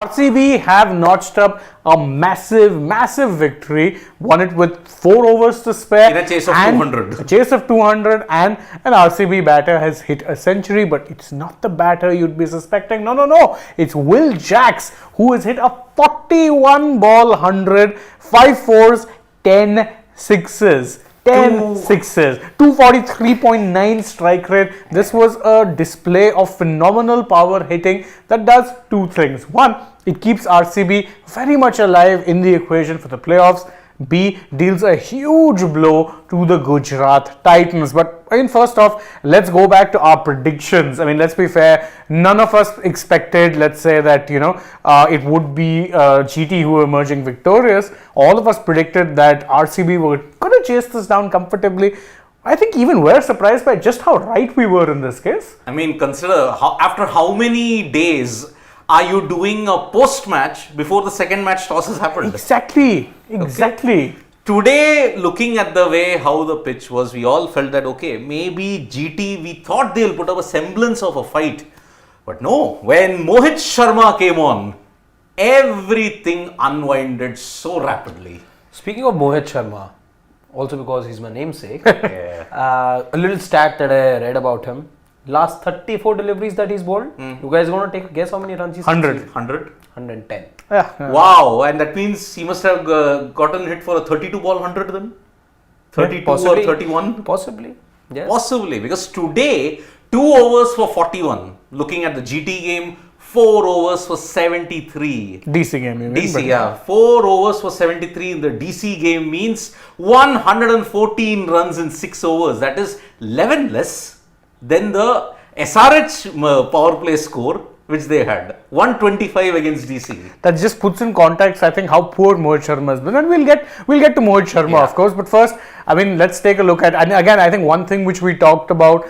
RCB have notched up a massive victory. Won it with 4 overs to spare. In a chase of 200. A chase of 200, and an RCB batter has hit a century, but it's not the batter you'd be suspecting. No. It's Will Jacks who has hit a 41 ball 100, 5 fours, 10 sixes. 10 sixes, 243.9 strike rate. This was a display of phenomenal power hitting that does two things. One, it keeps RCB very much alive in the equation for the playoffs. B, deals a huge blow to the Gujarat Titans. But first off, let's go back to our predictions. Let's be fair. None of us expected, let's say, that it would be GT who were emerging victorious. All of us predicted that RCB were going to chase this down comfortably. I think even we're surprised by just how right we were in this case. Consider after how many days are you doing a post-match before the second match toss has happened? Exactly. Okay. Today, looking at the way how the pitch was, we all felt that, okay, maybe GT, we thought they'll put up a semblance of a fight. But no, when Mohit Sharma came on, everything unwinded so rapidly. Speaking of Mohit Sharma, also because he's my namesake, a little stat that I read about him. Last 34 deliveries that he's bowled, you guys want to take a guess how many runs he's 100. 110. Yeah. Wow, and that means he must have gotten hit for a 32 ball 100 then? 32 possibly, or 31? Possibly, yes. Possibly, because today, 2 overs for 41. Looking at the GT game, 4 overs for 73. DC game, you mean? DC, yeah. 4 overs for 73 in the DC game means 114 runs in 6 overs. That is 11 less than the SRH power play score which they had. 125 against DC. That just puts in context, I think, how poor Mohit Sharma has been. And we'll get to Mohit Sharma, of course. But first, let's take a look at, and again, I think one thing which we talked about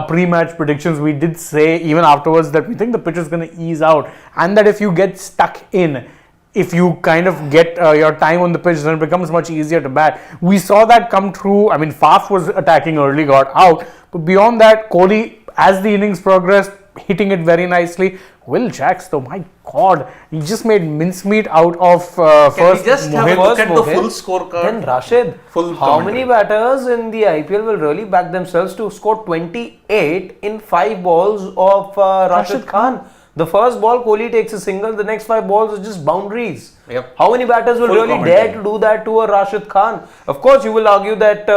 pre-match predictions, we did say even afterwards that we think the pitch is going to ease out, and that if you get stuck in, if you kind of get your time on the pitch, then it becomes much easier to bat. We saw that come true. Faf was attacking early, got out. But beyond that, Kohli, as the innings progressed, hitting it very nicely. Will Jacks, though, my God, he just made mincemeat out of first. Can we just have a look at the full scorecard? Then Rashid, how many batters in the IPL will really back themselves to score 28 in 5 balls of Rashid Khan? The first ball, Kohli takes a single. The next 5 balls is just boundaries. Yep. How many batters will really dare to do that to a Rashid Khan? Of course, you will argue that,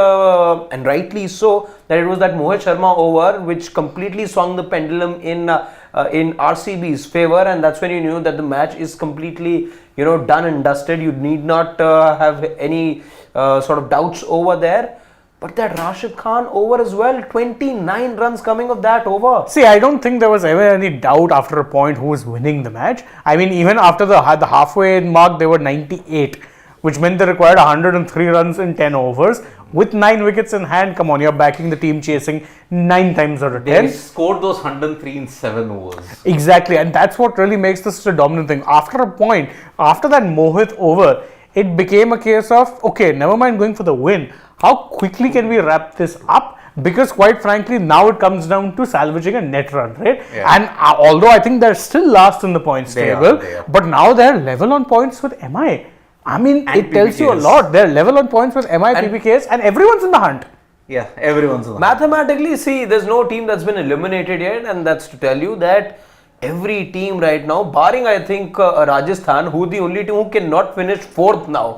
and rightly so, that it was that Mohit Sharma over which completely swung the pendulum in RCB's favor, and that's when you knew that the match is completely, done and dusted. You need not have any sort of doubts over there. But that Rashid Khan over as well, 29 runs coming of that over. See, I don't think there was ever any doubt after a point who was winning the match. Even after the halfway mark, they were 98, which meant they required 103 runs in 10 overs. With 9 wickets in hand, come on, you're backing the team chasing 9 times out of 10. They scored those 103 in 7 overs. Exactly, and that's what really makes this such a dominant thing. After a point, after that Mohit over, it became a case of, okay, never mind going for the win. How quickly can we wrap this up? Because quite frankly, now it comes down to salvaging a net run rate. Yeah. And although I think they're still last in the points table, but now they're level on points with MI. It tells you a lot. They're level on points with MI, PBKs, and everyone's in the hunt. Yeah, everyone's in the hunt. Mathematically, see, there's no team that's been eliminated yet, and that's to tell you that every team right now, barring I think Rajasthan, who the only team who cannot finish 4th now,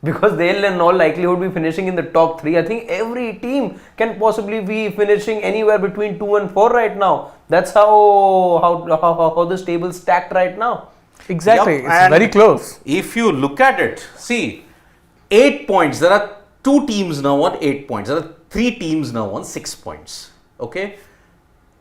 because they'll in all likelihood be finishing in the top 3. I think every team can possibly be finishing anywhere between 2 and 4 right now. That's how this table's stacked right now. Exactly, it's very close. If you look at it, see, 8 points. There are 2 teams now on 8 points. There are 3 teams now on 6 points. Okay,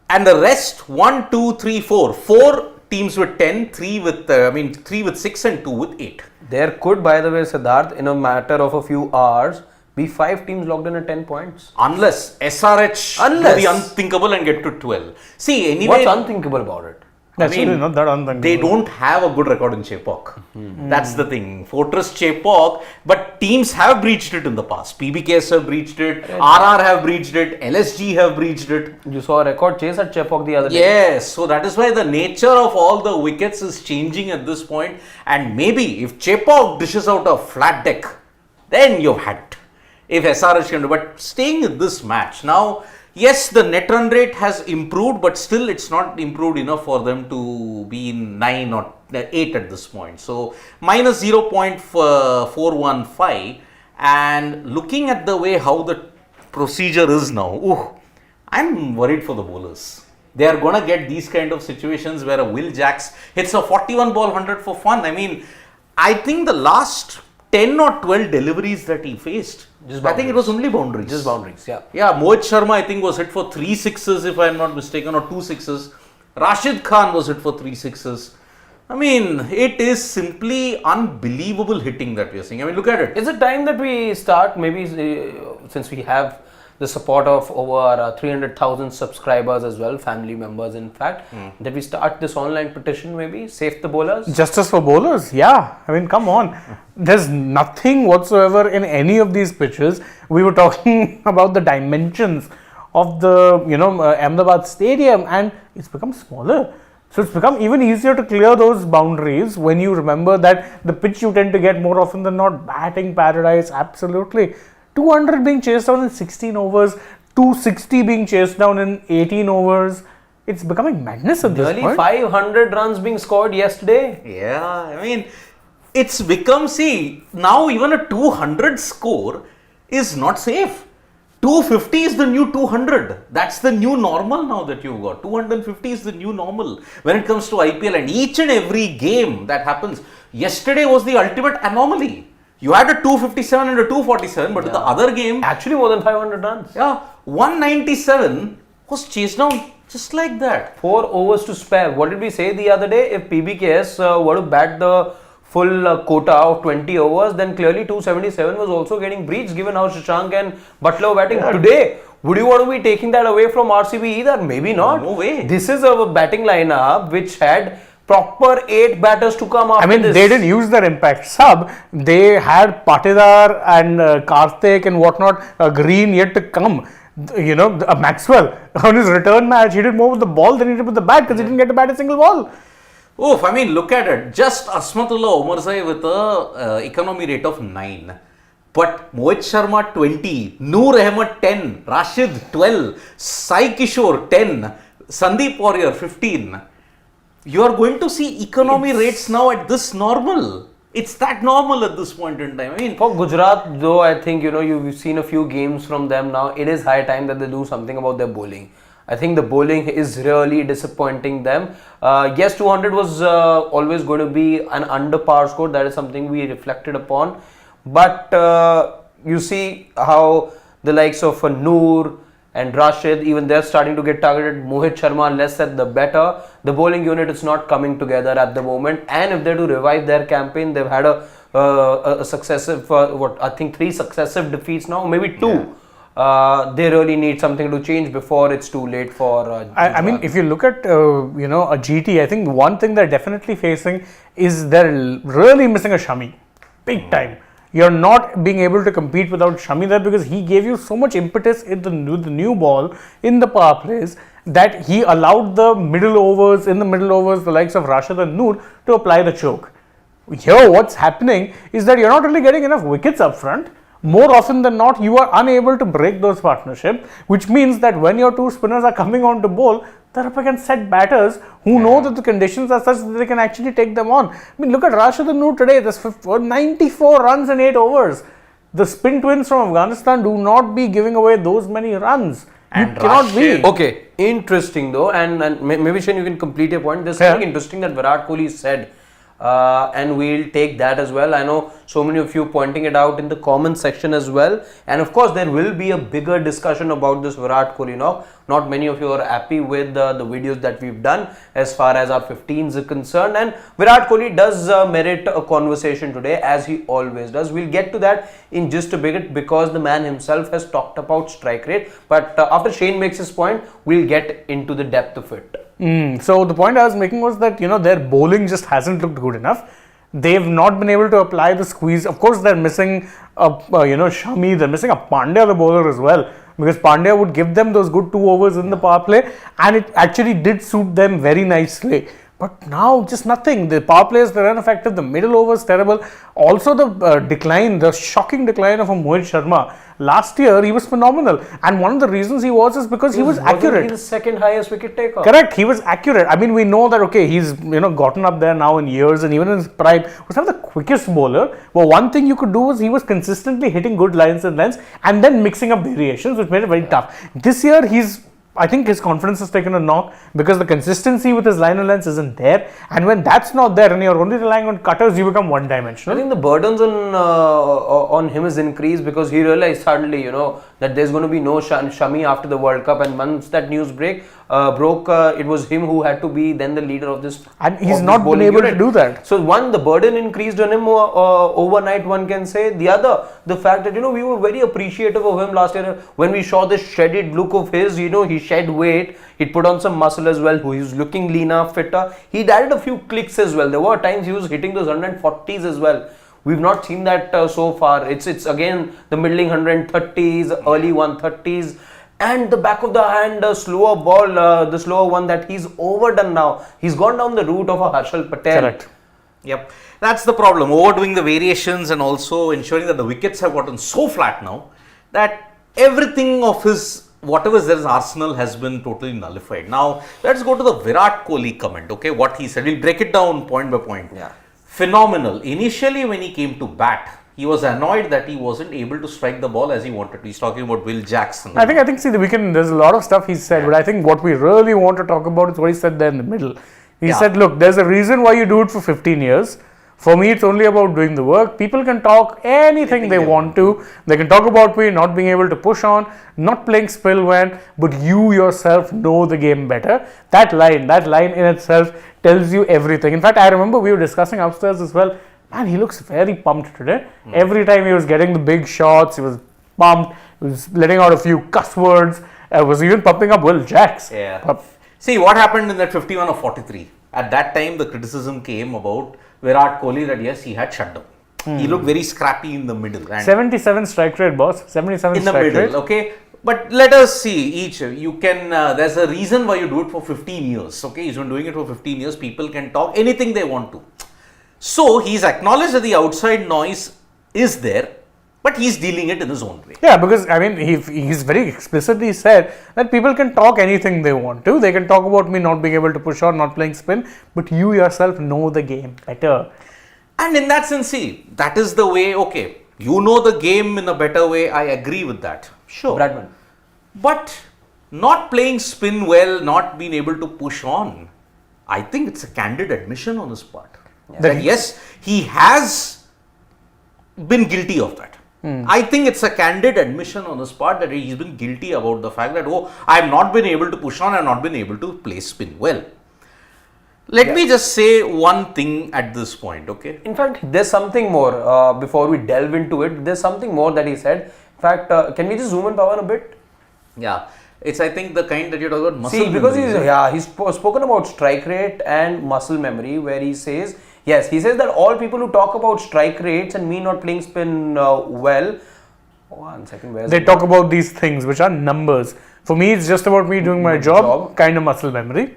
and the rest 1, 2, 3, 4. 4 teams with 10, 3 with 6, and 2 with 8. There could, by the way, Siddharth, in a matter of a few hours, be 5 teams logged in at 10 points. Unless SRH do the unthinkable and get to 12. See, anyway. What's unthinkable about it? That's really not that unthinkable. They don't have a good record in Chepauk. That's the thing. Fortress Chepauk, but teams have breached it in the past. PBKs have breached it, RR have breached it, LSG have breached it. You saw a record chase at Chepauk the other day. Yes, so that is why the nature of all the wickets is changing at this point. And maybe if Chepauk dishes out a flat deck, then you've had it. If SRH can do, but staying in this match now, yes, the net run rate has improved, but still it's not improved enough for them to be in 9 or 8 at this point. So minus 0.415, and looking at the way how the procedure is now, I'm worried for the bowlers. They are going to get these kind of situations where a Will Jacks hits a 41 ball 100 for fun. I mean, I think the last 10 or 12 deliveries that he faced, I think it was only boundaries. Just boundaries, yeah. Yeah, Mohit Sharma I think was hit for 3 sixes if I am not mistaken, or 2 sixes. Rashid Khan was hit for 3 sixes. I mean, it is simply unbelievable hitting that we are seeing. I mean, look at it. Is it time that we start, maybe since we have the support of over 300,000 subscribers as well, family members in fact, that we start this online petition, maybe save the bowlers? Justice for bowlers, yeah. I mean, come on. There's nothing whatsoever in any of these pitches. We were talking about the dimensions of the, Ahmedabad stadium, and it's become smaller. So it's become even easier to clear those boundaries when you remember that the pitch you tend to get more often than not, batting paradise, absolutely. 200 being chased down in 16 overs, 260 being chased down in 18 overs. It's becoming madness at this point. Nearly 500 runs being scored yesterday. Yeah, I mean, it's become, now even a 200 score is not safe. 250 is the new 200. That's the new normal now that you've got. 250 is the new normal when it comes to IPL, and each and every game that happens. Yesterday was the ultimate anomaly. You had a 257 and a 247, but the other game, actually more than 500 runs. Yeah, 197 was chased down just like that. 4 overs to spare. What did we say the other day? If PBKs were to bat the full quota of 20 overs, then clearly 277 was also getting breached given how Shashank and Butler were batting. Today, would you want to be taking that away from RCB either? Maybe not. No way. This is a batting lineup which had proper 8 batters to come after this. They didn't use their impact sub. They had Patidar and Karthik and whatnot, Green yet to come. Maxwell, on his return match, he did more with the ball than he did with the bat because he didn't get to bat a single ball. I mean, look at it. Just Asmatullah Omarzai with a economy rate of 9. But Mohit Sharma 20, Noor Ahmed 10, Rashid 12, Sai Kishore 10, Sandeep Warrior 15. You are going to see economy rates now at this normal. It's that normal at this point in time. I mean, for Gujarat, though, I think, you've seen a few games from them now. It is high time that they do something about their bowling. I think the bowling is really disappointing them. Yes, 200 was always going to be an under par score. That is something we reflected upon. But you see how the likes of Noor and Rashid, even they're starting to get targeted. Mohit Sharma, less said the better. The bowling unit is not coming together at the moment. And if they're to revive their campaign, they've had a successive, 3 successive defeats now, maybe 2. Yeah. They really need something to change before it's too late for. I mean, if you look at a GT, I think one thing they're definitely facing is they're really missing a Shami, big time. You're not being able to compete without Shami there because he gave you so much impetus in the new ball in the power plays that he allowed the middle overs, the likes of Rashid and Noor to apply the choke. Here, what's happening is that you're not really getting enough wickets up front. More often than not, you are unable to break those partnerships, which means that when your 2 spinners are coming on to bowl, they're up against set batters who know that the conditions are such that they can actually take them on. I mean, look at Rashid and Noor today. There's 94 runs in 8 overs. The spin twins from Afghanistan do not be giving away those many runs. And you cannot be. Okay, interesting though, and maybe Shane, you can complete your point. There's something interesting that Virat Kohli said. And we'll take that as well. I know so many of you pointing it out in the comment section as well, and of course there will be a bigger discussion about this Virat Kohli knock. Not many of you are happy with the videos that we've done as far as our 15s are concerned, and Virat Kohli does merit a conversation today, as he always does. We'll get to that in just a bit because the man himself has talked about strike rate, but after Shane makes his point, we'll get into the depth of it. So the point I was making was that their bowling just hasn't looked good enough. They've not been able to apply the squeeze. Of course, they're missing Shami. They're missing a Pandya, the bowler, as well, because Pandya would give them those good 2 overs in the power play, and it actually did suit them very nicely. But now, just nothing. The power plays, they're ineffective. The middle overs, terrible. Also, the shocking decline of a Mohit Sharma. Last year, he was phenomenal. And one of the reasons he was is because he was accurate. He's the second highest wicket taker. Correct. He was accurate. I mean, we know that, okay, he's, gotten up there now in years, and even in his prime, was not the quickest bowler. But one thing you could do was he was consistently hitting good lines and lengths and then mixing up variations, which made it very tough. This year, I think his confidence has taken a knock because the consistency with his line and lengths isn't there, and when that's not there and you're only relying on cutters, you become one-dimensional. I think the burdens on him is increased because he realized suddenly, that there's going to be no Shami after the World Cup, and once that news broke, it was him who had to be then the leader of this. And he's not been able to do that. So one, the burden increased on him overnight, one can say. The other, the fact that we were very appreciative of him last year when we saw this shredded look of his. He shed weight, he put on some muscle as well. He was looking leaner, fitter. He added a few clicks as well. There were times he was hitting those 140s as well. We've not seen that so far. It's again the middling 130s, early 130s. And the back of the hand, slower ball, the slower one that he's overdone now. He's gone down the route of a Harshal Patel. Correct. Yep. That's the problem. Overdoing the variations and also ensuring that the wickets have gotten so flat now that everything of his, whatever is there in arsenal, has been totally nullified. Now, let's go to the Virat Kohli comment. Okay, what he said. We'll break it down point by point. Yeah. Phenomenal. Initially, when he came to bat, he was annoyed that he wasn't able to strike the ball as he wanted to. He's talking about Will Jackson. I think, see, there's a lot of stuff he said, but I think what we really want to talk about is what he said there in the middle. He said, look, there's a reason why you do it for 15 years. For me, it's only about doing the work. People can talk anything they want to. They can talk about me not being able to push on, not playing spill when, but you yourself know the game better. That line in itself tells you everything. In fact, I remember we were discussing upstairs as well. Man, he looks very pumped today. Every time he was getting the big shots, he was pumped. He was letting out a few cuss words. Was even pumping up Will Jacks. Yeah. See, what happened in that 51 of 43? At that time, the criticism came about Virat Kohli that yes, he had shut down. He looked very scrappy in the middle. And 77 strike rate, boss. 77 in the strike middle, rate. okay. But let us see each. You can. There's a reason why you do it for 15 years. Okay, he's been doing it for 15 years. People can talk anything they want to. So he's acknowledged that the outside noise is there, but he's dealing it in his own way. Yeah, because I mean, he's very explicitly said that people can talk anything they want to. They can talk about me not being able to push on, not playing spin, but you yourself know the game better. And in that sense, see, that is the way, okay, you know the game in a better way. I agree with that. Sure. Bradman. But not playing spin well, not being able to push on, I think it's a candid admission on his part. Yeah. That yes, he has been guilty of that. I think it's a candid admission on his part that he's been guilty about the fact that, oh, I have not been able to push on, I have not been able to play spin well. Let me just say one thing at this point, okay? In fact, there's something more before we delve into it. There's something more that he said. In fact, can we just zoom in, Pawan, a bit? Yeah. It's, I think, the kind that you're talking about muscle memory. Because he's spoken about strike rate and muscle memory, where he says, yes, he says that all people who talk about strike rates and me not playing spin well, one second, they talk about these things which are numbers. For me, it's just about me doing my job, kind of muscle memory.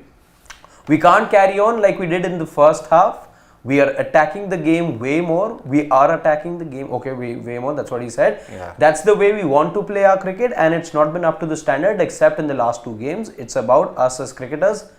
We can't carry on like we did in the first half. We are attacking the game way more. We are attacking the game, way more. That's what he said. Yeah. That's the way we want to play our cricket, and it's not been up to the standard except in the last 2 games. It's about us as cricketers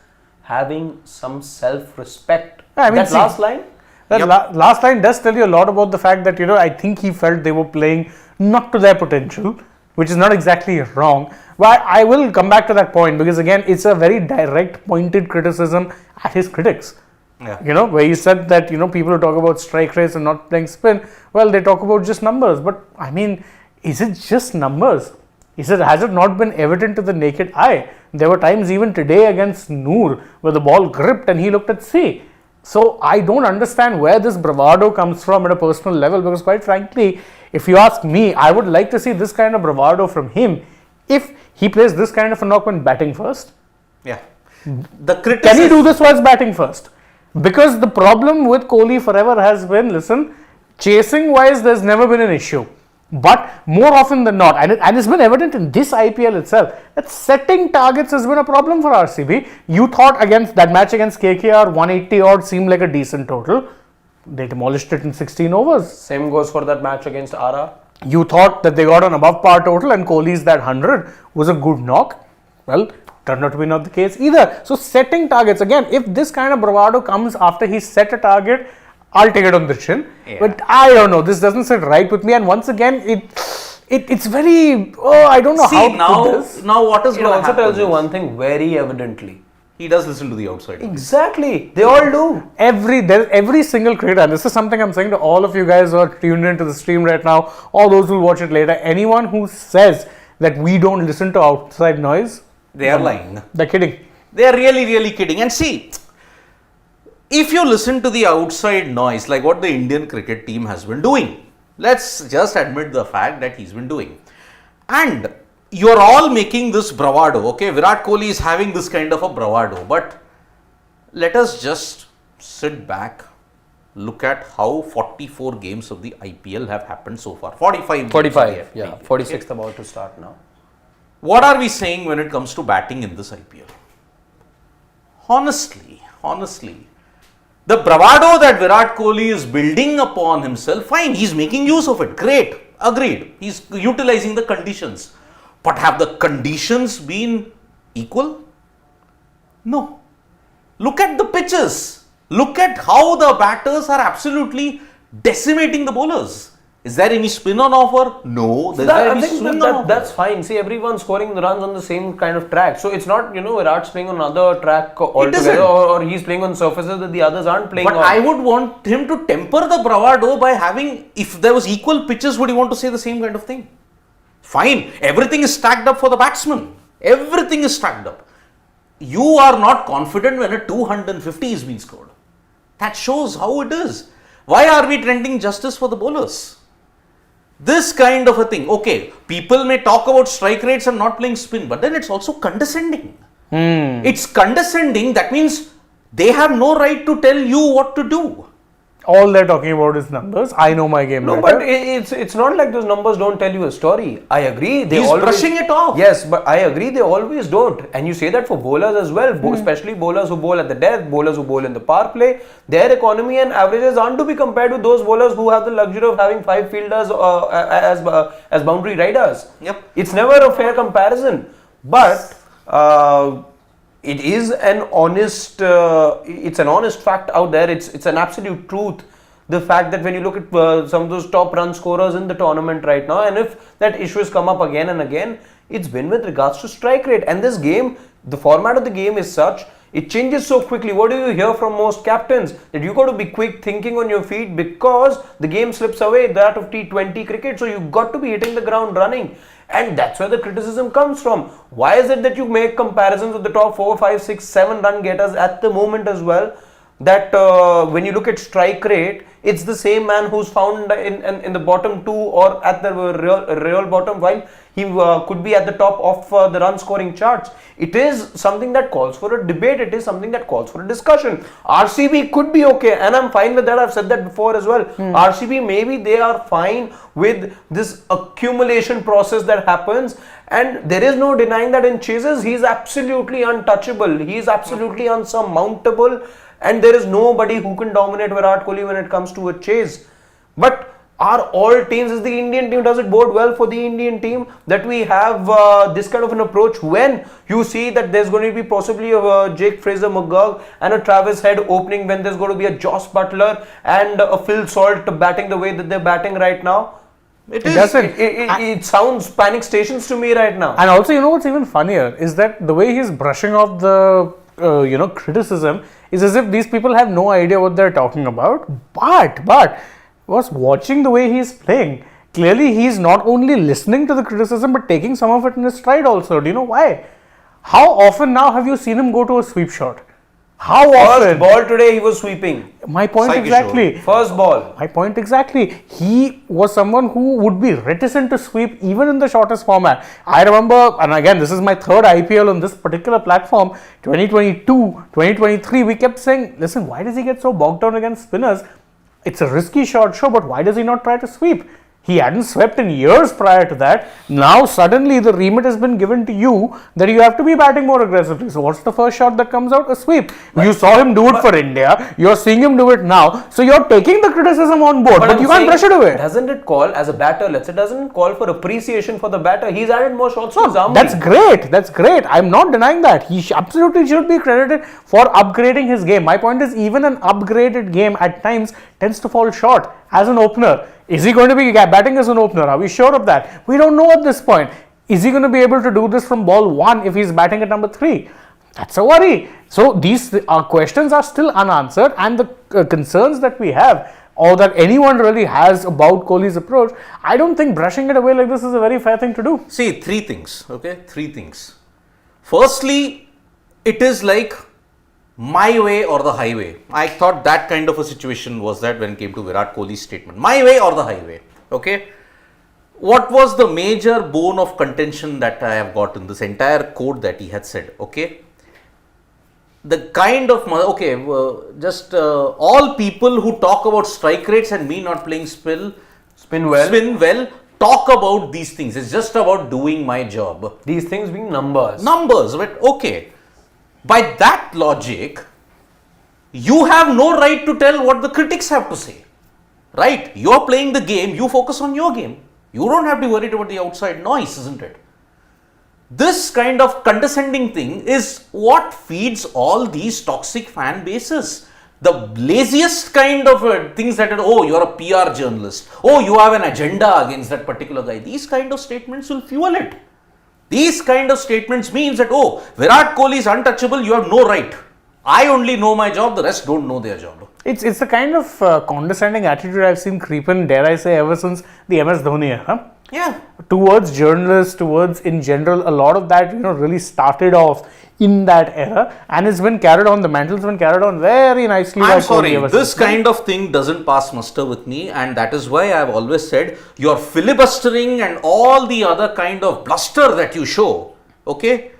having some self-respect. I mean, that last line? That last line does tell you a lot about the fact that, I think he felt they were playing not to their potential, which is not exactly wrong. But I will come back to that point because, again, it's a very direct, pointed criticism at his critics. Yeah. Where he said that, people who talk about strike rates and not playing spin, well, they talk about just numbers. But, I mean, is it just numbers? He said, has it not been evident to the naked eye? There were times even today against Noor where the ball gripped and he looked at sea. So, I don't understand where this bravado comes from at a personal level because, quite frankly, if you ask me, I would like to see this kind of bravado from him if he plays this kind of a knock when batting first. Yeah. The Can criticism. he do this while batting first? Because the problem with Kohli forever has been, listen, chasing wise, there's never been an issue. But more often than not, and it's been evident in this IPL itself, that setting targets has been a problem for RCB. You thought against that match against KKR, 180 odd seemed like a decent total. They demolished it in 16 overs. Same goes for that match against RR. You thought that they got an above par total and Kohli's that 100 was a good knock. Well, turned out to be not the case either. So setting targets, again, if this kind of bravado comes after he set a target, I'll take it on the chin. Yeah. But I don't know, this doesn't sit right with me. And once again, it's very, I don't know See, how to now, put this. now what is It going to also happen? tells you is one thing very evidently. He does listen to the outside. Exactly. They all do. Every single cricketer, and this is something I'm saying to all of you guys who are tuned into the stream right now, all those who will watch it later, anyone who says that we don't listen to outside noise, They are lying. they're kidding. They are really, really kidding. And see, if you listen to the outside noise, like what the Indian cricket team has been doing, let's just admit the fact that he's been doing. And you're all making this bravado, okay? Virat Kohli is having this kind of a bravado, but let us just sit back, look at how 44 games of the IPL have happened so far. 45 games of the 45. Yeah. IPL. 46th about to start now. What are we saying when it comes to batting in this IPL? Honestly, the bravado that Virat Kohli is building upon himself, fine, he's making use of it, great, agreed, he's utilizing the conditions. But have the conditions been equal? No. Look at the pitches. Look at how the batters are absolutely decimating the bowlers. Is there any spin on offer? No. There's I any think swing that, on offer. that's fine. See, everyone's scoring the runs on the same kind of track. So it's not, Virat's playing on another track isn't. altogether, or he's playing on surfaces that the others aren't playing But on. I would want him to temper the bravado by having, if there was equal pitches, would he want to say the same kind of thing? Fine, everything is stacked up for the batsman. Everything is stacked up. You are not confident when a 250 is being scored. That shows how it is. Why are we trending justice for the bowlers? This kind of a thing. Okay, people may talk about strike rates and not playing spin, but then it's also condescending. It's condescending. That means they have no right to tell you what to do. All they're talking about is numbers. I know my game No, better. but it's not like those numbers don't tell you a story. I agree. They He's always, brushing it off. Yes, but I agree they always don't. And you say that for bowlers as well, especially bowlers who bowl at the death, bowlers who bowl in the power play. Their economy and averages aren't to be compared with those bowlers who have the luxury of having 5 fielders as boundary riders. Yep. It's never a fair comparison. But it is an honest fact out there. It's an absolute truth. The fact that when you look at some of those top run scorers in the tournament right now, and if that issue has come up again and again, it's been with regards to strike rate. And this game, the format of the game is such, it changes so quickly. What do you hear from most captains? That you got to be quick thinking on your feet because the game slips away, that of T20 cricket. So you got to be hitting the ground running. And that's where the criticism comes from. Why is it that you make comparisons with the top 4, 5, 6, 7 run getters at the moment as well? That when you look at strike rate, it's the same man who's found in the bottom 2 or at the real bottom, while he could be at the top of the run scoring charts. It is something that calls for a debate. It is something that calls for a discussion. RCB could be okay, and I'm fine with that. I've said that before as well. RCB, maybe they are fine with this accumulation process that happens, and there is no denying that in chases he's absolutely untouchable. He is absolutely unsurmountable. And there is nobody who can dominate Virat Kohli when it comes to a chase. But are all teams, is the Indian team, does it bode well for the Indian team that we have this kind of an approach when you see that there's going to be possibly a Jake Fraser-McGurk and a Travis Head opening, when there's going to be a Joss Butler and a Phil Salt batting the way that they're batting right now? It sounds panic stations to me right now. And also, what's even funnier is that the way he's brushing off the criticism is as if these people have no idea what they're talking about. But was watching the way he's playing, clearly he's not only listening to the criticism but taking some of it in his stride also. Do you know why? How often now have you seen him go to a sweep shot? How First often? ball today, he was sweeping. My point Sai Kishore. exactly. First ball. My point exactly. He was someone who would be reticent to sweep even in the shortest format. I remember, and again, this is my third IPL on this particular platform, 2022, 2023, we kept saying, listen, why does he get so bogged down against spinners? It's a risky shot, sure, but why does he not try to sweep? He hadn't swept in years prior to that. Now suddenly the remit has been given to you that you have to be batting more aggressively. So what's the first shot that comes out? A sweep. You saw him do it for India. You're seeing him do it now. So you're taking the criticism on board, but I'm you can't saying, brush it away. Doesn't it call, as a batter, let's say, doesn't it call for appreciation for the batter? He's added more shots to his arm. That's great. That's great. I'm not denying that. He absolutely should be credited for upgrading his game. My point is, even an upgraded game at times tends to fall short as an opener. Is he going to be batting as an opener? Are we sure of that? We don't know at this point. Is he going to be able to do this from ball 1 if he's batting at number 3? That's a worry. So these questions are still unanswered, and the concerns that we have, or that anyone really has about Kohli's approach, I don't think brushing it away like this is a very fair thing to do. See, three things. Okay, three things. Firstly, it is like my way or the highway. I thought that kind of a situation was that when it came to Virat Kohli's statement. My way or the highway. Okay. What was the major bone of contention that I have got in this entire quote that he had said? Okay. The kind of, okay, all people who talk about strike rates and me not playing spin well, talk about these things. It's just about doing my job. These things being numbers. Numbers, but okay. By that logic, you have no right to tell what the critics have to say. Right? You're playing the game, you focus on your game. You don't have to be worried about the outside noise, isn't it? This kind of condescending thing is what feeds all these toxic fan bases. The laziest kind of things that are, oh, you're a PR journalist. Oh, you have an agenda against that particular guy. These kind of statements will fuel it. These kind of statements means that, oh, Virat Kohli is untouchable, you have no right. I only know my job, the rest don't know their job. It's the kind of condescending attitude I've seen creep in, dare I say, ever since the MS Dhoni era. Yeah. Towards journalists, towards in general, a lot of that, really started off in that era, and it's been carried on, the mantle's been carried on very nicely. I'm sorry, this kind of thing doesn't pass muster with me, and that is why I've always said your filibustering and all the other kind of bluster that you show, okay?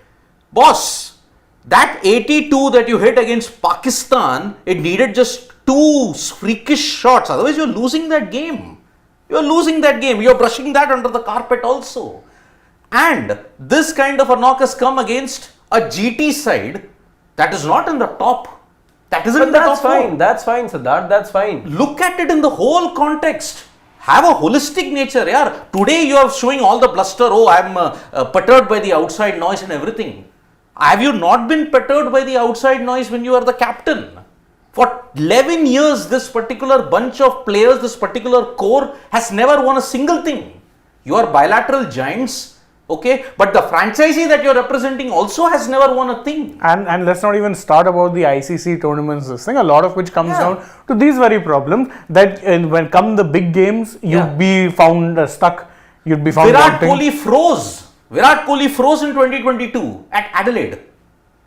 Boss, that 82 that you hit against Pakistan, it needed just 2 freakish shots, otherwise you're losing that game. You're losing that game, you're brushing that under the carpet also. And this kind of a knock has come against a GT side that is not in the top. That isn't in the top. That's fine, Siddharth. That's fine. Look at it in the whole context. Have a holistic nature. Yeah. Today you are showing all the bluster. Oh, I'm perturbed by the outside noise and everything. Have you not been perturbed by the outside noise when you are the captain? For 11 years, this particular bunch of players, this particular core has never won a single thing. You are bilateral giants. Okay, but the franchisee that you're representing also has never won a thing. And let's not even start about the ICC tournaments, this thing, a lot of which comes down to these very problems that when come the big games, you'd be found stuck, you'd be found Virat Kohli froze. Virat Kohli froze in 2022 at Adelaide.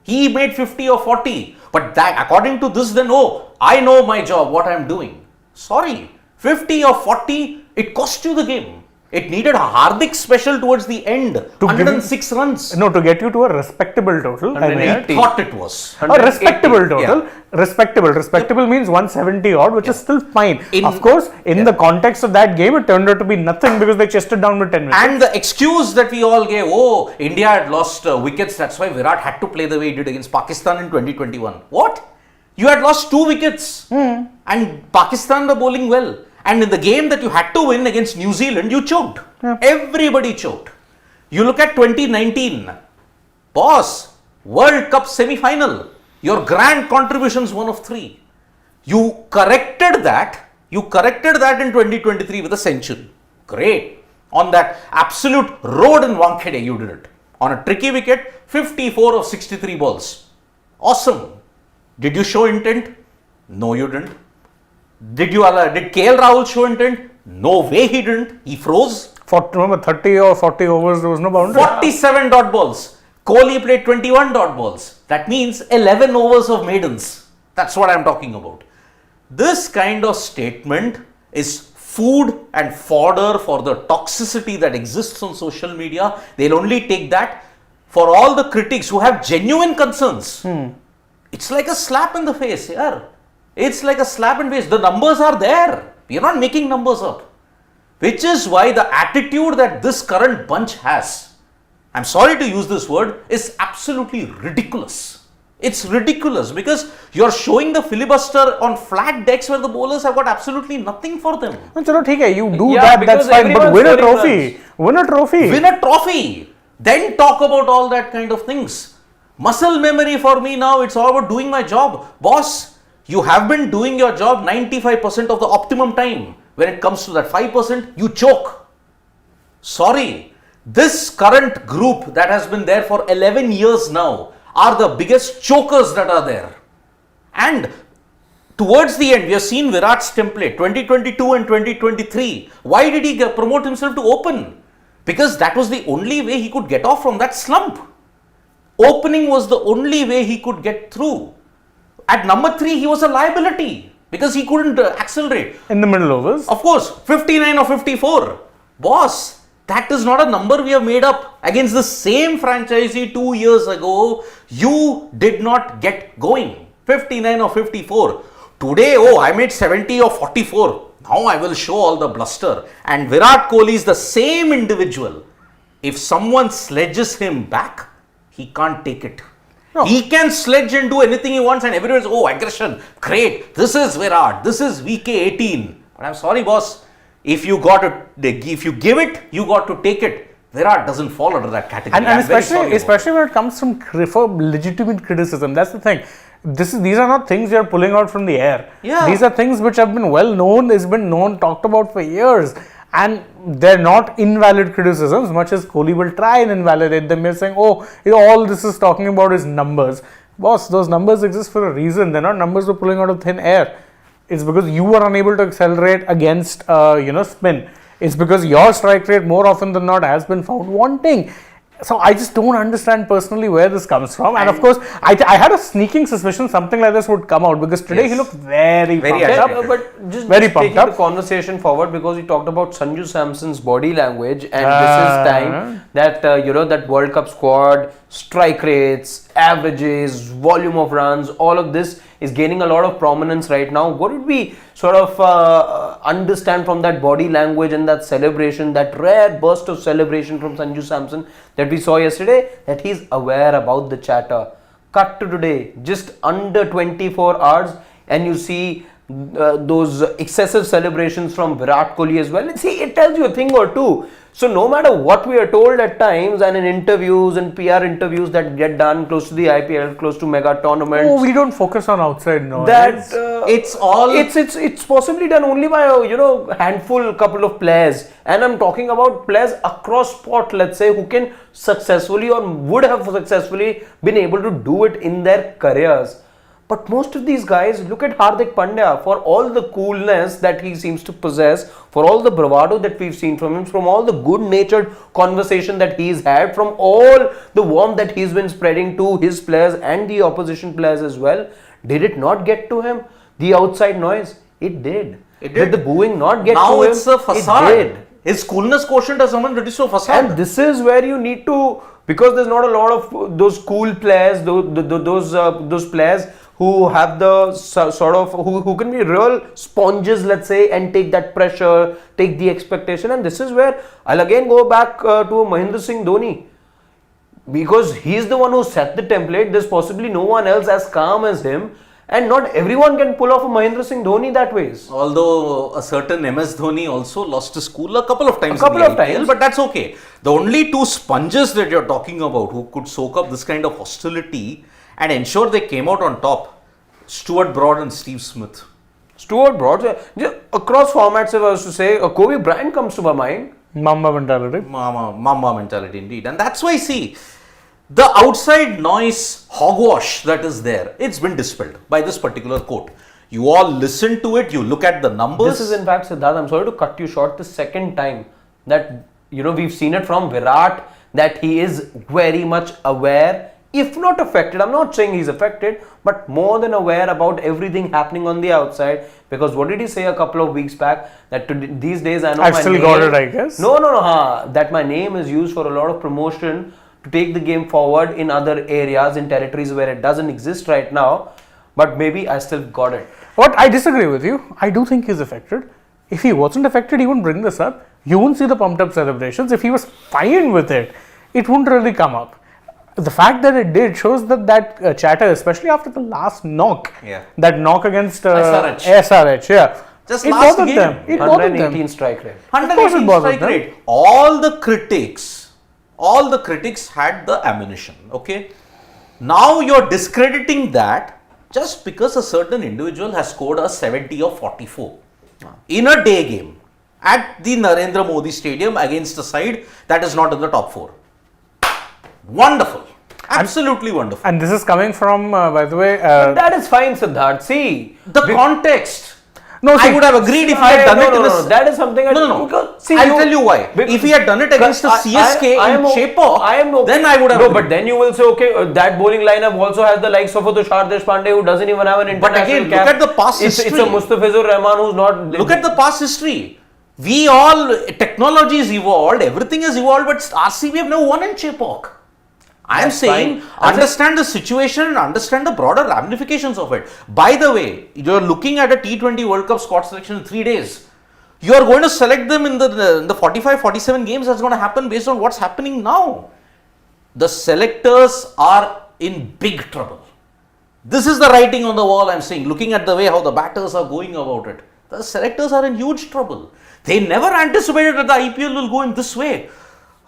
He made 50 or 40. But that, according to this, then, oh, I know my job, what I'm doing. Sorry, 50 or 40, it cost you the game. It needed a Hardik special towards the end, 106 runs. No, to get you to a respectable total. I thought it was. A respectable total. Yeah. Respectable means 170 odd, which is still fine. Of course, in the context of that game, it turned out to be nothing because they chested down with 10 minutes. And the excuse that we all gave, oh, India had lost wickets, that's why Virat had to play the way he did against Pakistan in 2021. What? You had lost 2 wickets and Pakistan were bowling well. And in the game that you had to win against New Zealand, you choked. Yeah. Everybody choked. You look at 2019. Boss, World Cup semi-final. Your grand contributions 1 of 3. You corrected that. You corrected that in 2023 with a century. Great. On that absolute road in Wankhede, you did it. On a tricky wicket, 54 of 63 balls. Awesome. Did you show intent? No, you didn't. Did KL Rahul show intent? No way he didn't. He froze. Remember 30 or 40 overs, there was no boundary. 47 dot balls. Kohli played 21 dot balls. That means 11 overs of maidens. That's what I'm talking about. This kind of statement is food and fodder for the toxicity that exists on social media. They'll only take that. For all the critics who have genuine concerns, it's like a slap in the face, yeah. It's like a slap in the face. The numbers are there. We are not making numbers up. Which is why the attitude that this current bunch has, I'm sorry to use this word, is absolutely ridiculous. It's ridiculous because you're showing the filibuster on flat decks where the bowlers have got absolutely nothing for them. No, chalo, theek hai, you do Yeah, that, that's because fine, but everyone's win a scoring trophy. runs. Win a trophy. Win a trophy. Then talk about all that kind of things. Muscle memory for me now, it's all about doing my job. Boss, you have been doing your job 95% of the optimum time. When it comes to that 5%, you choke. Sorry. This current group that has been there for 11 years now are the biggest chokers that are there. And towards the end, we have seen Virat's template, 2022 and 2023. Why did he promote himself to open? Because that was the only way he could get off from that slump. Opening was the only way he could get through. At number 3, he was a liability because he couldn't accelerate. In the middle overs. Of course, 59 or 54. Boss, that is not a number we have made up. Against the same franchisee 2 years ago, you did not get going. 59 or 54. Today, oh, I made 70 or 44. Now I will show all the bluster. And Virat Kohli is the same individual. If someone sledges him back, he can't take it. No. He can sledge and do anything he wants and everyone says, oh, aggression, great, this is Virat, this is VK18. But I'm sorry, boss, if you give it, you got to take it. Virat doesn't fall under that category. And especially when it comes from for legitimate criticism, that's the thing. These are not things you're pulling out from the air. Yeah. These are things which have been well known, it's been known, talked about for years. And they're not invalid criticisms, much as Kohli will try and invalidate them. You're saying, oh, all this is talking about is numbers. Boss, those numbers exist for a reason. They're not numbers we're pulling out of thin air. It's because you were unable to accelerate against, spin. It's because your strike rate more often than not has been found wanting. So I just don't understand personally where this comes from. And of course, I had a sneaking suspicion something like this would come out because today he looked very pumped up. But just Very taking pumped up. the conversation forward because we talked about Sanju Samson's body language and this is time that that World Cup squad, strike rates, averages, volume of runs, all of this is gaining a lot of prominence right now. What did we sort of understand from that body language and that celebration, that rare burst of celebration from Sanju Samson that we saw yesterday, that he's aware about the chatter. Cut to today, just under 24 hours, and you see those excessive celebrations from Virat Kohli as well. And see, it tells you a thing or two. So no matter what we are told at times and in interviews and PR interviews that get done close to the IPL, close to mega tournaments. Oh, we don't focus on outside noise. It's possibly done only by a handful, couple of players, and I'm talking about players across sport, let's say, who can successfully or would have successfully been able to do it in their careers. But most of these guys, look at Hardik Pandya, for all the coolness that he seems to possess, for all the bravado that we've seen from him, from all the good-natured conversation that he's had, from all the warmth that he's been spreading to his players and the opposition players as well. Did it not get to him? The outside noise? It did. Did the booing not get to him? Now it's a facade. It did. His coolness quotient has someone reduced to a facade. And this is where you need to, because there's not a lot of those cool players, those players who have the sort of, who can be real sponges, let's say, and take that pressure, take the expectation. And this is where I'll again go back to Mahendra Singh Dhoni. Because he's the one who set the template. There's possibly no one else as calm as him. And not everyone can pull off a Mahendra Singh Dhoni that ways. Although a certain MS Dhoni also lost his cool a couple of times in the IPL, but that's okay. The only two sponges that you're talking about who could soak up this kind of hostility and ensure they came out on top, Stuart Broad and Steve Smith. Stuart Broad, across formats, if I was to say, Kobe Bryant comes to my mind. Mamba mentality. Mamba mentality indeed. And that's why, see, the outside noise hogwash that is there, it's been dispelled by this particular quote. You all listen to it, you look at the numbers. This is in fact, Siddharth, I'm sorry to cut you short, the second time that, we've seen it from Virat, that he is very much aware, if not affected. I'm not saying he's affected, but more than aware about everything happening on the outside. Because what did he say a couple of weeks back? That these days I know I've my still name, got it, I guess. No, that my name is used for a lot of promotion to take the game forward in other areas, in territories where it doesn't exist right now. But maybe I still got it. But I disagree with you. I do think he's affected. If he wasn't affected, he wouldn't bring this up. You wouldn't see the pumped up celebrations. If he was fine with it, it wouldn't really come up. The fact that it did shows that chatter, especially after the last knock, that knock against SRH, Just it last bothered game, them. It bothered 118 them. strike rate. 118 bothered strike them. rate. All the critics had the ammunition. Okay. Now you're discrediting that just because a certain individual has scored a 70 or 44 in a day game at the Narendra Modi Stadium against a side that is not in the top 4. Wonderful. Absolutely wonderful. And this is coming from, by the way, But that is fine, Siddharth. See, The context. No, see, I would have agreed if he had done it in no, that is something. No. Because, see, I'll tell you why. If he had done it against the CSK in Chepauk, then I would have. No, agreed. but then you will say, okay, that bowling lineup also has the likes of Tushar Deshpande, who doesn't even have an international But again, cap. look at the past history. It's a Mustafizur Rahman who's not. Look at the past history. Technology has evolved, everything has evolved, but RCB have never won in Chepauk. I am saying, fine. understand the situation and understand the broader ramifications of it. By the way, you are looking at a T20 World Cup squad selection in 3 days. You are going to select them in the 45, 47 games. That's going to happen based on what's happening now. The selectors are in big trouble. This is the writing on the wall, I'm saying, looking at the way how the batters are going about it. The selectors are in huge trouble. They never anticipated that the IPL will go in this way.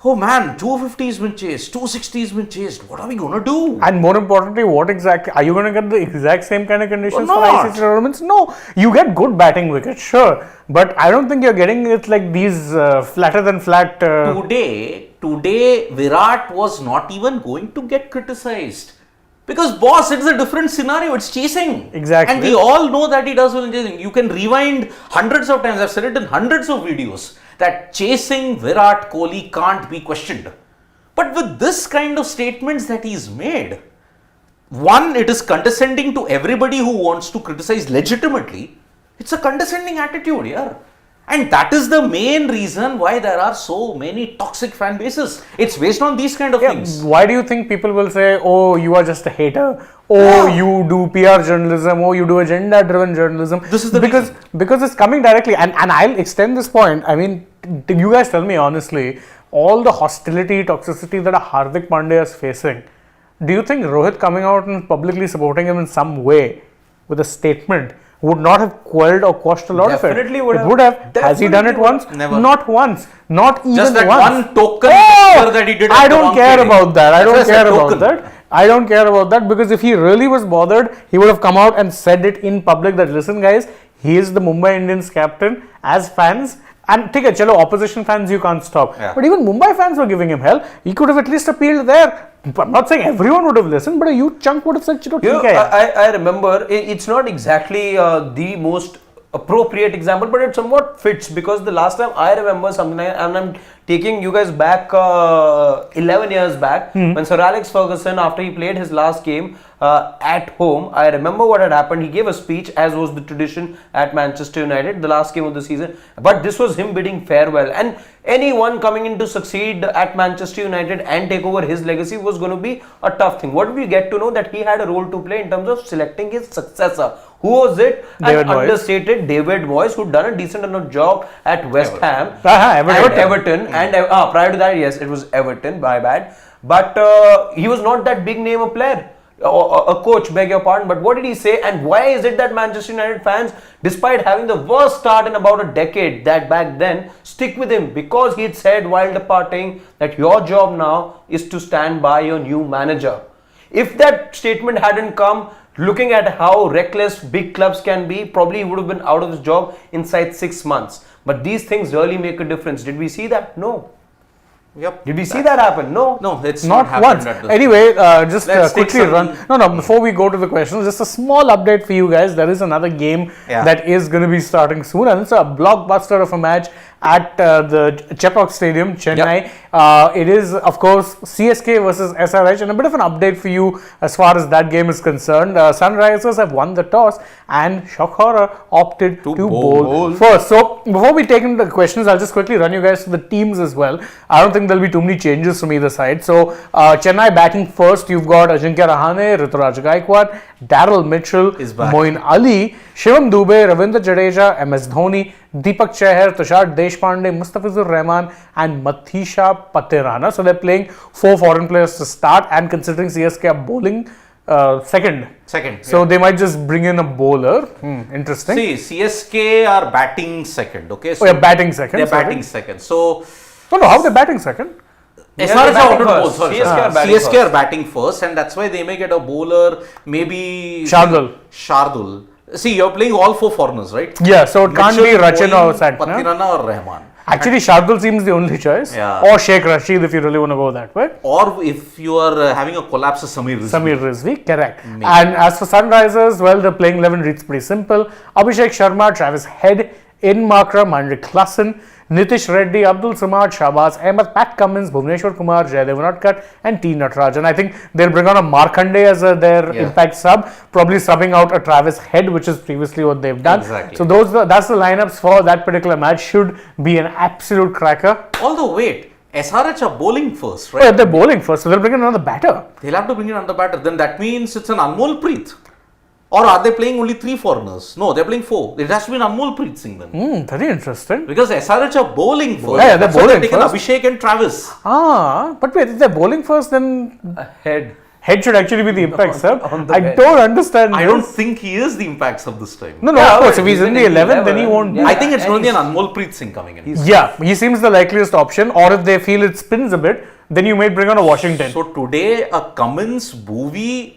Oh man, 250 has been chased, 260 has been chased. What are we going to do? And more importantly, what exactly are you going to get the exact same kind of conditions for not. ICC tournaments? No, you get good batting wickets, sure, but I don't think you're getting it like these flatter than flat. Today, Virat was not even going to get criticized. Because boss, it's a different scenario. It's chasing. Exactly. And we all know that he does well in chasing. You can rewind hundreds of times. I've said it in hundreds of videos that chasing Virat Kohli can't be questioned. But with this kind of statements that he's made, one, it is condescending to everybody who wants to criticize legitimately. It's a condescending attitude, yeah. And that is the main reason why there are so many toxic fan bases. It's based on these kind of things. Why do you think people will say, oh, you are just a hater? Oh, you do PR journalism. Oh, you do agenda-driven journalism. This is the reason. Because it's coming directly. And I'll extend this point. I mean, you guys tell me honestly, all the hostility, toxicity that a Hardik Pandya is facing, do you think Rohit coming out and publicly supporting him in some way with a statement would not have quelled or quashed a lot Definitely of it? would It have. would have. Has he done it once? Never. Not once. Not even Just that once. one token gesture that he did. I at the don't wrong care trading. about that. I That's why don't said care about token. that. I don't care about that because if he really was bothered, he would have come out and said it in public that listen guys, he is the Mumbai Indians captain. As fans, and take a chalo, opposition fans you can't stop. Yeah. But even Mumbai fans were giving him hell. He could have at least appealed there. I'm not saying everyone would have listened, but a huge chunk would have said, chalo, You know, theek hai. I remember it's not exactly the most appropriate example, but it somewhat fits because the last time I remember something like, and I'm taking you guys back 11 years back when Sir Alex Ferguson, after he played his last game at home, I remember what had happened. He gave a speech, as was the tradition at Manchester United, the last game of the season, but this was him bidding farewell, and anyone coming in to succeed at Manchester United and take over his legacy was going to be a tough thing. What we get to know that he had a role to play in terms of selecting his successor. Who was it? David An Moyes. understated David Moyes, who'd done a decent enough job at West Ham. Everton. And prior to that, yes, it was Everton, my bad. But he was not that big name a player. A coach, beg your pardon, but what did he say, and why is it that Manchester United fans, despite having the worst start in about a decade that back then, stick with him? Because he had said while departing that your job now is to stand by your new manager. If that statement hadn't come, looking at how reckless big clubs can be, probably he would have been out of his job inside 6 months. But these things really make a difference. Did we see that? No. Yep. Did we see that happen? No. No, it's Not not once. happened at this Anyway, just Let's take quickly some- run. No, before we go to the questions, just a small update for you guys. There is another game Yeah. that is going to be starting soon, and it's a blockbuster of a match. at the Chepauk Stadium, Chennai. It is, of course, CSK versus SRH, and a bit of an update for you as far as that game is concerned. Sunrisers have won the toss, and shock horror opted to bowl first. So, before we take into the questions, I'll just quickly run you guys through the teams as well. I don't think there'll be too many changes from either side. So, Chennai batting first, you've got Ajinkya Rahane, Rituraj Gaikwad, Daryl Mitchell, Moin Ali, Shivam Dube, Ravindra Jadeja, MS Dhoni, Deepak Chahar, Tushar Deshpande, Mustafizur Rahman, and Mathisha Patirana. So they're playing 4 foreign players to start, and considering CSK are bowling second. So they might just bring in a bowler. Interesting. See, CSK are batting second. Okay. So batting second. They're batting second. So. No, how they're batting second? SRH CSK are batting first, and that's why they may get a bowler, maybe Shardul. See, you're playing all 4 foreigners, right? Yeah, so it can't be Rachin or Patirana or Rahman. Actually, Shardul seems the only choice. Or Sheikh Rashid if you really want to go that way. Or if you are having a collapse of Samir Rizvi. Correct. Maybe. And as for Sunrisers, well, the playing 11 reads pretty simple. Abhishek Sharma, Travis Head, In Makra, Mandrik Klassen, Nitish Reddy, Abdul Samad, Shahbaz Ahmed, Pat Cummins, Bhuvneshwar Kumar, Jaydev Unadkat, and T. Natarajan. I think they'll bring on a Markande as their impact sub, probably subbing out a Travis Head, which is previously what they've done. Exactly. So that's the lineups for that particular match. Should be an absolute cracker. Although, wait, SRH are bowling first, right? Oh, yeah, they're bowling first, so they'll bring in another batter. They'll have to bring in another batter. Then that means it's an Anmol Preet. Or are they playing only 3 foreigners? No, they're playing 4. It has to be an Anmol Preet Singh then. Very interesting. Because SRH are bowling first. Yeah, they're bowling taken first. Abhishek and Travis. But wait, if they're bowling first, then Head should actually be the impact sub. I bench. don't understand. I don't think he is the impact sub this time. No, of course. If he's in the 11, then he won't be. I think it's going to be an Anmol Preet Singh coming in. Yeah, he seems the likeliest option. Or if they feel it spins a bit, then you might bring on a Washington. So today, a Cummins, Bhuvi,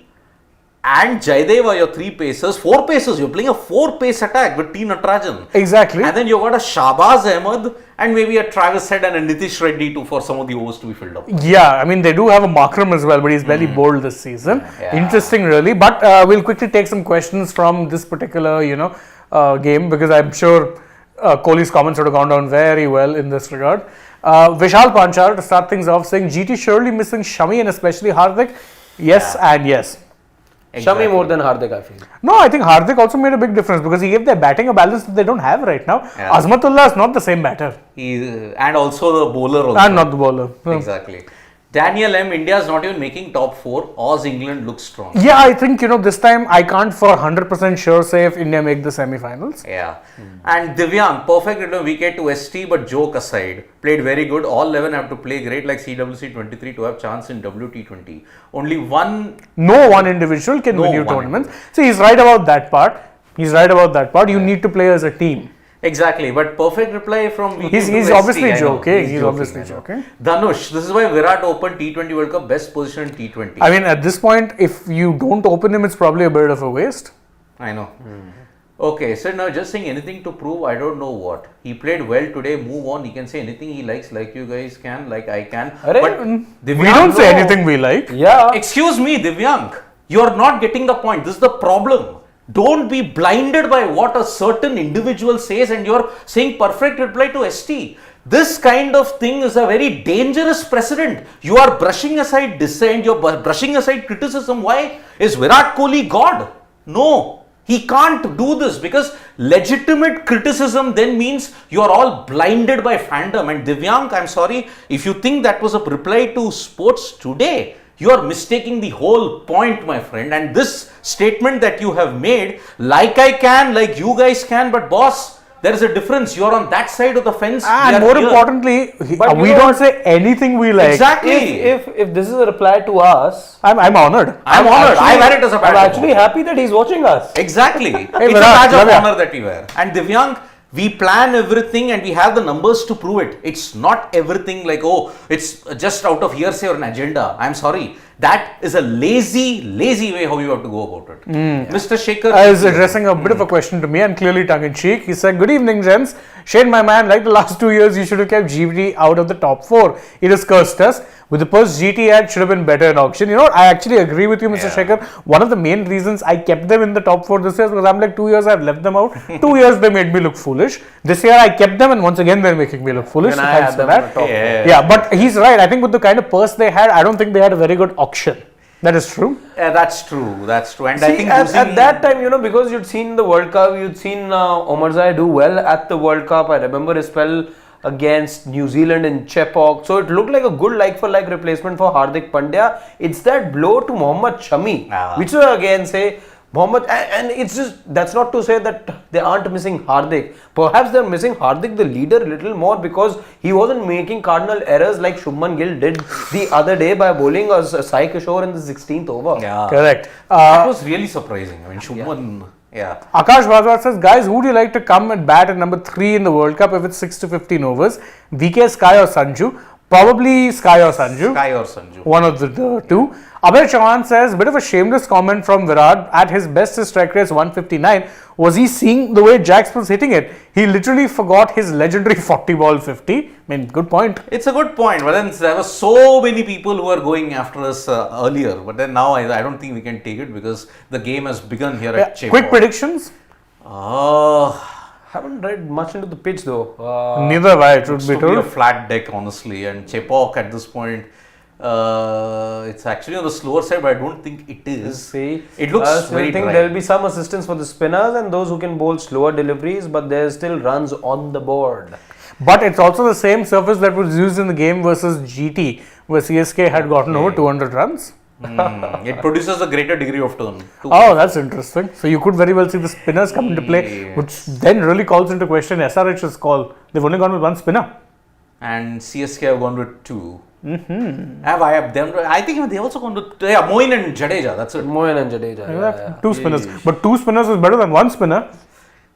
and Jaydev are your 3 pacers. 4 pacers. You're playing a 4-pace attack with T. Natarajan. Exactly. And then you've got a Shahbaz Ahmed and maybe a Travis Head and a Nitish Reddy for some of the overs to be filled up. Yeah, I mean, they do have a Markram as well, but he's barely bowled this season. Interesting, really. But we'll quickly take some questions from this particular, game, because I'm sure Kohli's comments would have gone down very well in this regard. Vishal Panchal, to start things off, saying GT surely missing Shami and especially Hardik. Yes and yes. Exactly. Shami more than Hardik, I feel. No, I think Hardik also made a big difference because he gave their batting a balance that they don't have right now. Azmatullah is not the same batter. And also the bowler also. And not the bowler. Exactly. Daniel M, India is not even making top 4. Oz England looks strong. Yeah, I think, this time I can't for 100% sure say if India make the semi-finals. Yeah. And Divyang, perfect return wicket to ST, but joke aside, played very good. All 11 have to play great like CWC 23 to have chance in WT20. Only no one individual can win you tournaments. See, he's right about that part. You need to play as a team. Exactly, but perfect reply from He's obviously joking. He's obviously joking. Dhanush, this is why Virat opened T20 World Cup best position in T20. I mean, at this point, if you don't open him, it's probably a bit of a waste. I know. Okay, so now just saying anything to prove, I don't know what. He played well today, move on. He can say anything he likes, like you guys can, like I can. But we don't say anything we like. Yeah. Excuse me, Divyang, you're not getting the point. This is the problem. Don't be blinded by what a certain individual says and you're saying perfect reply to ST. This kind of thing is a very dangerous precedent. You are brushing aside dissent, you're brushing aside criticism. Why? Is Virat Kohli God? No. He can't do this because legitimate criticism then means you are all blinded by fandom. And Divyang, I'm sorry, if you think that was a reply to sports today, you are mistaking the whole point, my friend. And this statement that you have made, like I can, like you guys can, but boss, there is a difference. You are on that side of the fence. And more importantly, we don't say anything we like. Exactly. If this is a reply to us, I'm honored. I'm honored. I wear it as a badge. I'm actually happy that he's watching us. Exactly. It's a badge of honor that we wear. And Divyang, we plan everything and we have the numbers to prove it. It's not everything like, oh, it's just out of hearsay or an agenda. I'm sorry. That is a lazy way how you have to go about it. Mr. Shekhar is addressing a bit of a question to me and clearly tongue-in-cheek. He said, good evening, gents. Shane, my man, like the last 2 years, you should have kept GT out of the top 4. It has cursed us. With the first GT ad, should have been better in auction. You know what? I actually agree with you, Mr. Shekhar. One of the main reasons I kept them in the top 4 this year was I'm like 2 years I've left them out. 2 years they made me look foolish. This year I kept them and once again they're making me look foolish. And So I thanks had for them on that. the top. Yeah, but he's right. I think with the kind of purse they had, I don't think they had a very good auction. That is true. Yeah, that's true. That's true. And See, I think at that time, you know, because you'd seen the World Cup, you'd seen Omarzai do well at the World Cup. I remember his spell against New Zealand in Chepauk. So it looked like a good like-for-like replacement for Hardik Pandya. It's that blow to Mohammad Shami, which will again say, Mohammad, and it's just, that's not to say that they aren't missing Hardik. Perhaps they're missing Hardik, the leader, a little more because he wasn't making cardinal errors like Shubman Gill did the other day by bowling Sai Kishore in the 16th over. Yeah. Correct. That was really surprising. I mean, Shubman, yeah. Akash Bhardwaj says, guys, who do you like to come and bat at number 3 in the World Cup if it's 6 to 15 overs? VK, Sky or Sanju? Probably Sky or Sanju. Sky or Sanju. One of the two. Abhay Chauhan says, bit of a shameless comment from Virat. At his best, his strike rate is 159. Was he seeing the way Jax was hitting it? He literally forgot his legendary 40 ball 50. I mean, good point. It's a good point, but then there were so many people who were going after us earlier. But then now I don't think we can take it because the game has begun here at Chepauk. Quick predictions? Haven't read much into the pitch though. Neither have I, it would be It will be a told. flat deck, honestly. And Chepauk at this point, it's actually on the slower side, but I don't think it is. See, It looks I very think dry. there will be some assistance for the spinners and those who can bowl slower deliveries, but there's still runs on the board. But it's also the same surface that was used in the game versus GT, where CSK had gotten over 200 runs. It produces a greater degree of turn. Oh, that's interesting. So you could very well see the spinners come into play, which then really calls into question SRH's call. They've only gone with one spinner. And CSK have gone with 2. I think they also gone with Moin and Jadeja. That's it. Moin and Jadeja. Two spinners. But 2 spinners is better than 1 spinner.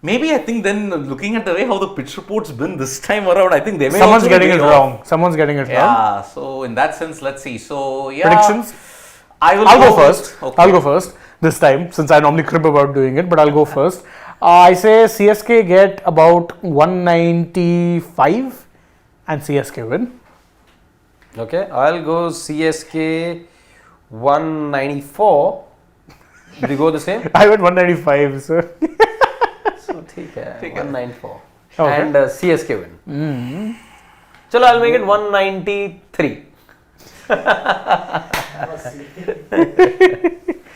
Maybe I think then looking at the way how the pitch report's been this time around, I think they may Someone's also getting be it off. wrong. Someone's getting it wrong. Yeah, so in that sense, let's see. So, yeah. Predictions? I'll go first. Okay. I'll go first this time, since I normally crib about doing it, but I'll go first. I say CSK get about 195 and CSK win. Okay, I'll go CSK 194. Did you go the same? I went 195, sir. So, take 194. Okay. And CSK win. Chalo, I'll make it 193.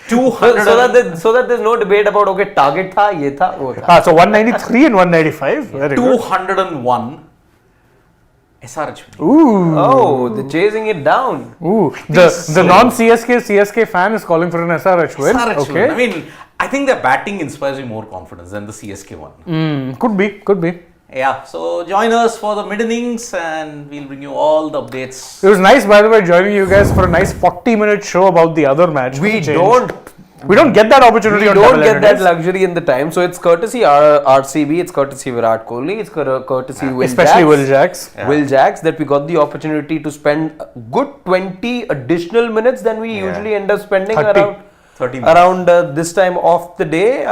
200 so that there's no debate about okay target tha ye tha wo tha. So 193 and 195. Very good. 201 SRH. Ooh. Oh, they're chasing it down. Ooh. The non-CSK CSK fan is calling for an SRH win. SRH Okay. win. I mean, I think their batting inspires me more confidence than the CSK one. Could be. Yeah, so join us for the mid innings and we'll bring you all the updates. It was nice, by the way, joining you guys for a nice 40-minute show about the other match. We We don't get that opportunity We on don't Double get that Headers. luxury in the time. So it's courtesy RCB, it's courtesy Virat Kohli, it's courtesy Will Especially Jacks. Will Jacks. Yeah. Will Jacks that we got the opportunity to spend a good 20 additional minutes than we usually end up spending 30. 30 minutes. around this time of the day.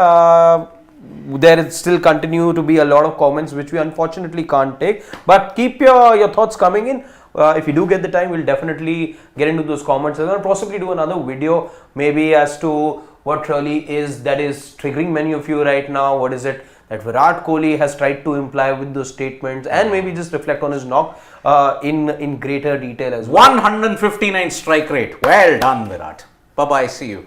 There still continue to be a lot of comments which we unfortunately can't take, but keep your thoughts coming in. If you do get the time, we'll definitely get into those comments and possibly do another video maybe as to what really is that is triggering many of you right now. What is it that Virat Kohli has tried to imply with those statements, and maybe just reflect on his knock in greater detail as well. 159 strike rate. Well done, Virat. Bye bye. See you.